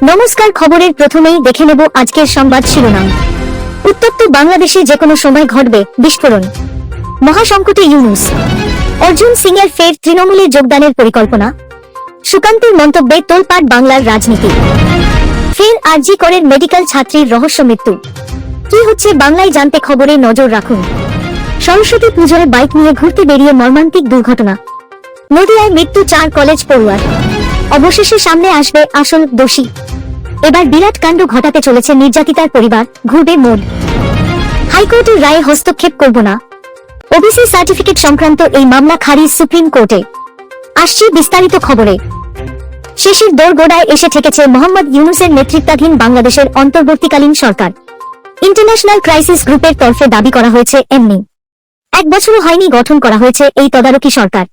নমস্কার, খবরের প্রথমেই দেখে নেব আজকের সংবাদ শিরোনাম। উত্তপ্ত বাংলাদেশে যে কোনো সময় ঘটবে বিস্ফোরণ, মহাসংকটে ইউনূস। অর্জুন সিং এর ফের তৃণমূলে যোগদানের পরিকল্পনা। সুকান্তের মন্তব্যে তোলপাড় বাংলার রাজনীতি। ফের আরজি করের মেডিকেল ছাত্রীর রহস্য মৃত্যু। কি হচ্ছে বাংলায় জানতে খবরে নজর রাখুন। সরস্বতী পুজোয় বাইক নিয়ে ঘুরতে বেরিয়ে মর্মান্তিক দুর্ঘটনা। নদিয়ায় মৃত্যু 4 কলেজ পড়ুয়ার। অবশেষে সামনে আসবে আসল দোষী। এবার বিরাট কাণ্ড ঘটাতে চলেছে নির্যাতিতার পরিবার, ঘুরবে মোড়। হাইকোর্টের রায়ে হস্তক্ষেপ করব না, ওবিসি সার্টিফিকেট সংক্রান্ত এই মামলা খারিজ সুপ্রিম কোর্টে। আসছি বিস্তারিত খবরে। শেষের দোরগোড়ায় এসে ঠেকেছে মোহাম্মদ ইউনূসের নেতৃত্বাধীন বাংলাদেশের অন্তর্বর্তীকালীন সরকার। ইন্টারন্যাশনাল ক্রাইসিস গ্রুপের তরফে দাবি করা হয়েছে এমনি 1 বছরও হয়নি গঠন করা হয়েছে এই তদারকি সরকার।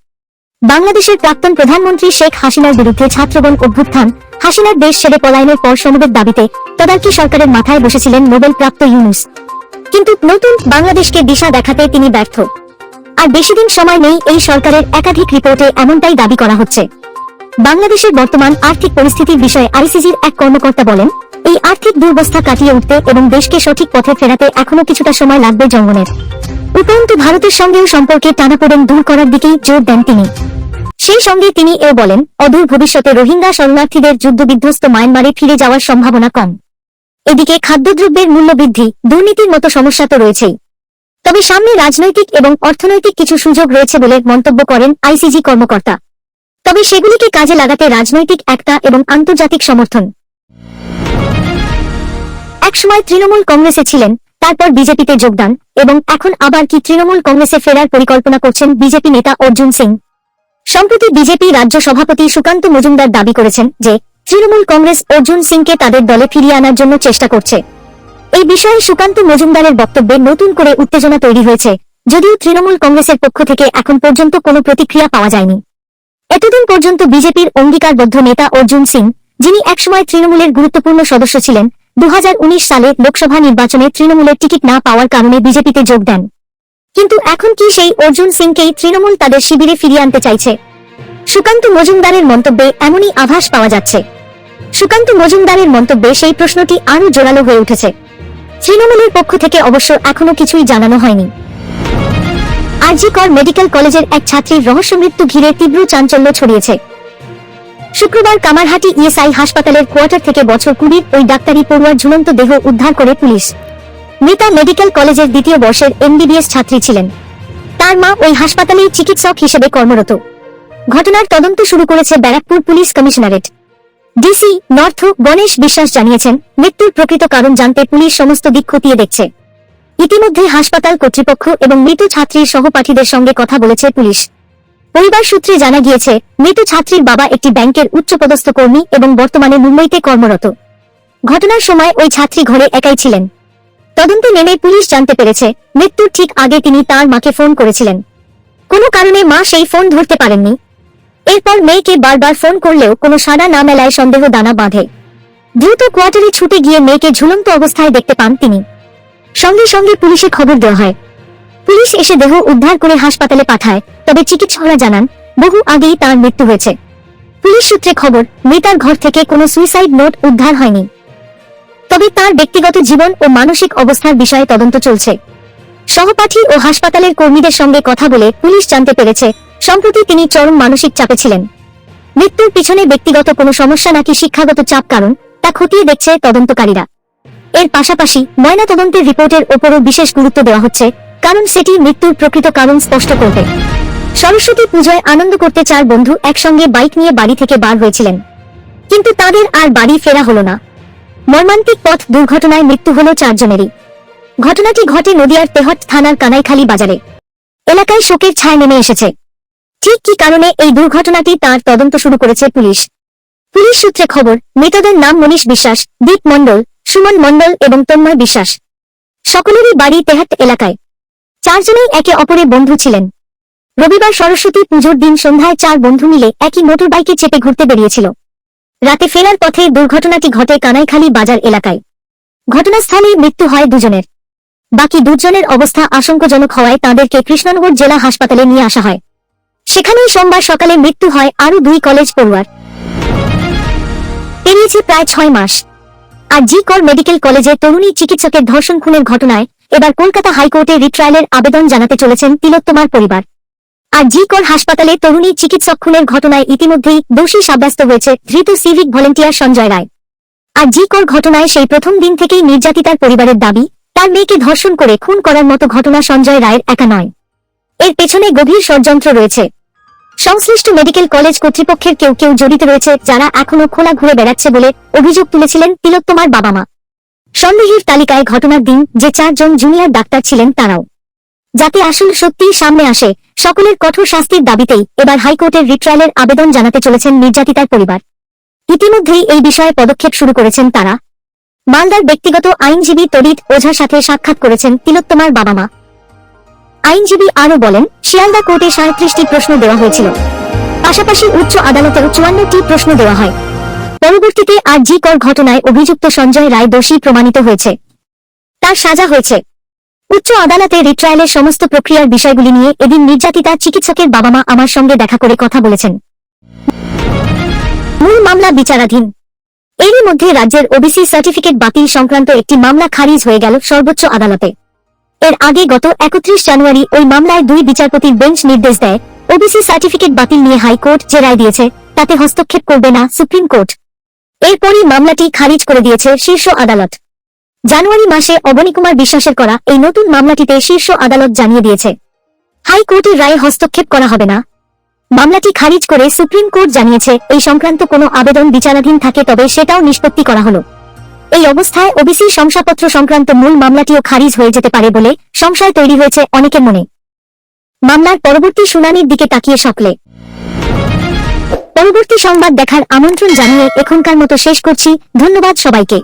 বাংলাদেশের প্রাক্তন প্রধানমন্ত্রী শেখ হাসিনার বিরুদ্ধে ছাত্রগণ অভ্যুত্থান, হাসিনার দেশ ছেড়ে পলায়নের পর সমবেত দাবিতে তদারকি সরকারের মাথায় বসেছিলেন নোবেল প্রাপ্ত ইউনূস। কিন্তু নতুন বাংলাদেশকে দিশা দেখাতে তিনি ব্যর্থ। আর বেশিদিন সময় নেই এই সরকারের একাধিক রিপোর্টে এমনটাই দাবি করা হচ্ছে। বাংলাদেশের বর্তমান আর্থিক পরিস্থিতির বিষয়ে আইসিজির এক কর্মকর্তা বলেন, এই আর্থিক দুর্বস্থা কাটিয়ে উঠতে এবং দেশকে সঠিক পথে ফেরাতে এখনো কিছুটা সময় লাগবে জনগণের। উপরন্তু ভারতের সঙ্গেও সম্পর্কে টানাপোড়েন দূর করার দিকেই জোর দেন তিনি। সেই সঙ্গে তিনি এও বলেন, অদূর ভবিষ্যতে রোহিঙ্গা শরণার্থীদের যুদ্ধবিধ্বস্ত মায়ানমারে ফিরে যাওয়ার সম্ভাবনা কম। এদিকে খাদ্যদ্রব্যের মূল্য বৃদ্ধি, দুর্নীতির মতো সমস্যা তো রয়েছেই, তবে সামনে রাজনৈতিক এবং অর্থনৈতিক কিছু সুযোগ রয়েছে বলে মন্তব্য করেন আইসিজি কর্মকর্তা। তবে সেগুলিকে কাজে লাগাতে রাজনৈতিক একতা এবং আন্তর্জাতিক সমর্থন। একসময় তৃণমূল কংগ্রেসে ছিলেন, তারপর বিজেপিতে যোগদান, এবং এখন আবার কি তৃণমূল কংগ্রেসে ফেরার পরিকল্পনা করছেন বিজেপি নেতা অর্জুন সিং। সম্প্রতি বিজেপি রাজ্য সভাপতি সুকান্ত মজুমদার দাবি করেছেন যে তৃণমূল কংগ্রেস অর্জুন সিংকে তাদের দলে ফিরিয়ে আনার জন্য চেষ্টা করছে। এই বিষয়ে সুকান্ত মজুমদারের বক্তব্যে নতুন করে উত্তেজনা তৈরি হয়েছে, যদিও তৃণমূল কংগ্রেসের পক্ষ থেকে এখন পর্যন্ত কোনো প্রতিক্রিয়া পাওয়া যায়নি। এতদিন পর্যন্ত বিজেপির অঙ্গীকারবদ্ধ নেতা অর্জুন সিং, যিনি একসময় তৃণমূলের গুরুত্বপূর্ণ সদস্য ছিলেন, 2019 সালে লোকসভা নির্বাচনে তৃণমূলের টিকিট না পাওয়ার কারণে বিজেপিতে যোগ দেন। কিন্তু এখন কি সেই অর্জুন সিংকেই তৃণমূল তাদের শিবিরে ফিরিয়ে আনতে চাইছে? সুকান্ত মজুমদারের মন্তব্যে এমনই আভাস পাওয়া যাচ্ছে। সুকান্ত মজুমদারের মন্তব্যে সেই প্রশ্নটি আরও জোরালো হয়ে উঠেছে। তৃণমূলের পক্ষ থেকে অবশ্য এখনো কিছুই জানানো হয়নি। আরজি কর মেডিকেল কলেজের এক ছাত্রীর রহস্য মৃত্যু ঘিরে তীব্র চাঞ্চল্য ছড়িয়েছে। শুক্রবার কামারহাটি ইএসআই হাসপাতালের কোয়ার্টার থেকে বছর 20 ওই ডাক্তারি পড়ুয়ার ঝুলন্ত দেহ উদ্ধার করে পুলিশ। মৃতা মেডিকেল কলেজের 2য় বর্ষের এমবিবিএস ছাত্রী ছিলেন। তার মা ওই হাসপাতালেই চিকিৎসক হিসেবে কর্মরত। ঘটনার তদন্ত শুরু করেছে Barrackpore police commissionerate. DC north Ganesh বিশ্বাস জানিয়েছেন, মৃত্যুর প্রকৃত কারণ জানতে পুলিশ সমস্ত দিক খতিয়ে দেখছে। ইতিমধ্যে হাসপাতাল কর্তৃপক্ষ এবং মৃত ছাত্রীর সহপাঠীদের সঙ্গে কথা বলেছে পুলিশ। পরিবার সূত্রে জানা গিয়েছে, মৃত ছাত্রীর বাবা একটি ব্যাংকের উচ্চপদস্থ কর্মী এবং বর্তমানে মুম্বইতে কর্মরত। ঘটনার সময় ওই ছাত্রী ঘরে একাই ছিলেন। তদন্তে নেমে পুলিশ জানতে পেরেছে, মৃত্যুর ঠিক আগে তিনি তার মাকে ফোন করেছিলেন। কোনো কারণে মা সেই ফোন ধরতে পারেননি। এরপর মেয়েকে বারবার ফোন করলেও কোনো সাড়া না মেলায় সন্দেহ দানা বাঁধে। দ্রুত কোয়ার্টারে ছুটে গিয়ে মেয়েকে ঝুলন্ত অবস্থায় দেখতে পান তিনি। সঙ্গে সঙ্গে পুলিশে খবর দেওয়া হয়। পুলিশ এসে দেহ উদ্ধার করে হাসপাতালে পাঠায়, তবে চিকিৎসকরা জানান, বহু আগেই তার মৃত্যু হয়েছে। পুলিশ সূত্রে খবর, মৃতার ঘর থেকে কোনো সুইসাইড নোট উদ্ধার হয়নি। তবে তার ব্যক্তিগত জীবন ও মানসিক অবস্থার বিষয়ে তদন্ত চলছে। সহপাঠী ও হাসপাতালের কর্মীদের সঙ্গে কথা বলে পুলিশ জানতে পেরেছে, সম্প্রতি তিনি চরম মানসিক চাপে ছিলেন। মৃত্যুর পিছনে ব্যক্তিগত কোনো সমস্যা নাকি শিক্ষাগত চাপ কারণ, তা খতিয়ে দেখছে তদন্তকারীরা। এর পাশাপাশি ময়নাতদন্তের রিপোর্টের ওপরও বিশেষ গুরুত্ব দেওয়া হচ্ছে, কারণ সেটি মৃত্যুর প্রকৃত কারণ স্পষ্ট করবে। সরস্বতী পুজোয় আনন্দ করতে 4 বন্ধু একসঙ্গে বাইক নিয়ে বাড়ি থেকে বার হয়েছিলেন, কিন্তু তাদের আর বাড়ি ফেরা হলো না। মর্মান্তিক পথ দুর্ঘটনায় মৃত্যু হল 4 জনেরই। ঘটনাটি ঘটে নদিয়ার তেহট্ট থানার কানাইখালী বাজারে। এলাকায় শোকের ছায়া নেমে এসেছে। ঠিক কি কারণে এই দুর্ঘটনাটি তার তদন্ত শুরু করেছে পুলিশ। পুলিশ সূত্রে খবর, মৃতদের নাম মনীষ বিশ্বাস, দীপ মণ্ডল, সুমন মণ্ডল এবং তন্ময় বিশ্বাস। সকলেরই বাড়ি তেহট্ট এলাকায়। 4 জনেই একে অপরের বন্ধু ছিলেন। রবিবার সরস্বতী পুজোর দিন সন্ধ্যায় 4 বন্ধু মিলে একই মোটর বাইকে চেপে ঘুরতে বেরিয়েছিল। রাতে ফেরার পথে দুর্ঘটনাটি ঘটে কানাইখালী বাজার এলাকায়। ঘটনাস্থলে মৃত্যু হয় 2 জনের। বাকি 2 জনের অবস্থা আশঙ্কাজনক হওয়ায় তাঁদেরকে কৃষ্ণনগর জেলা হাসপাতালে নিয়ে আসা হয়। সেখানেই সোমবার সকালে মৃত্যু হয় আরও 2 কলেজ পড়ুয়ার। পেরিয়েছে প্রায় 6 মাস। আর জি কর মেডিকেল কলেজে তরুণী চিকিৎসকের ধর্ষণ খুনের ঘটনায় এবার কলকাতা হাইকোর্টে রিট্রায়ালের আবেদন জানাতে চলেছেন তিলোত্তমার পরিবার। আর জি কর হাসপাতালে তরুণী চিকিৎসক খুনের ঘটনায় ইতিমধ্যেই দোষী সাব্যস্ত হয়েছে ধৃত সিভিক ভলেন্টিয়ার সঞ্জয় রায়। আর জি কর ঘটনায় সেই প্রথম দিন থেকেই নির্যাতিতার পরিবারের দাবি, তার মেয়েকে ধর্ষণ করে খুন করার মতো ঘটনা সঞ্জয় রায়ের একা নয়, এর পেছনে গভীর ষড়যন্ত্র রয়েছে। সংশ্লিষ্ট মেডিকেল কলেজ কর্তৃপক্ষের কেউ কেউ জড়িত রয়েছে, যারা এখনো খোলা ঘুরে বেড়াচ্ছে বলে অভিযোগ তুলেছিলেন তিলোত্তমার বাবা মা। সন্দেহের তালিকায় ঘটনার দিন যে 4 জন জুনিয়র ডাক্তার ছিলেন তারাও। যাতে আসল সত্যি সামনে আসে, সকলের কঠোর শাস্তির দাবিতেই এবার হাইকোর্টের রিট্রায়ালের আবেদন জানাতে চলেছেন নির্যাতিতার পরিবার। ইতিমধ্যেই এই বিষয়ে পদক্ষেপ শুরু করেছেন তারা। মালদার ব্যক্তিগত আইনজীবী তরিত ওঝার সাথে সাক্ষাৎ করেছেন তিলোত্তমার বাবা মা। আইনজীবী আরও বলেন, শিয়ালদা কোর্টে 37টি প্রশ্ন দেওয়া হয়েছিল, পাশাপাশি উচ্চ আদালতেও 54টি প্রশ্ন দেওয়া হয়। পরবর্তীতে আর জি কর ঘটনায় অভিযুক্ত সঞ্জয় রায় দোষী প্রমাণিত হয়েছে, তার সাজা হয়েছে। উচ্চ আদালতে রিট্রায়ালের সমস্ত প্রক্রিয়ার বিষয়গুলি নিয়ে এদিন নির্যাতিতা চিকিৎসকের বাবা মা আমার সঙ্গে দেখা করে কথা বলেছেন। মূল মামলা বিচারাধীন। এরই মধ্যে রাজ্যের ওবিসি সার্টিফিকেট বাতিল সংক্রান্ত একটি মামলা খারিজ হয়ে গেল সর্বোচ্চ আদালতে। এর আগে গত 31 জানুয়ারি ওই মামলায় 2 বিচারপতির বেঞ্চ নির্দেশ দেয়, ওবিসি সার্টিফিকেট বাতিল নিয়ে হাইকোর্ট যে রায় দিয়েছে তাতে হস্তক্ষেপ করবে না সুপ্রিম কোর্ট। এরপরই মামলাটি খারিজ করে দিয়েছে শীর্ষ আদালত। জানুয়ারি মাসে অবনীকুমার বিশ্বাসের করা এই নতুন মামলাটিতে শীর্ষ আদালত জানিয়ে দিয়েছে, হাইকোর্টের রায়ে হস্তক্ষেপ করা হবে না। মামলাটি খারিজ করে সুপ্রিম কোর্ট জানিয়েছে, এই সংক্রান্ত কোনো আবেদন বিচারাধীন থাকে তবে সেটাও নিষ্পত্তি করা হলো। এই অবস্থায় ওবিসি শংসাপত্র সংক্রান্ত মূল মামলাটিও খারিজ হয়ে যেতে পারে বলে সংশয় তৈরি হয়েছে অনেকের মনে। মামলার পরবর্তী শুনানির দিকে তাকিয়ে সকলে। পরবর্তী সংবাদ দেখার আমন্ত্রণ জানিয়ে এখনকার মতো শেষ করছি। ধন্যবাদ সবাইকে।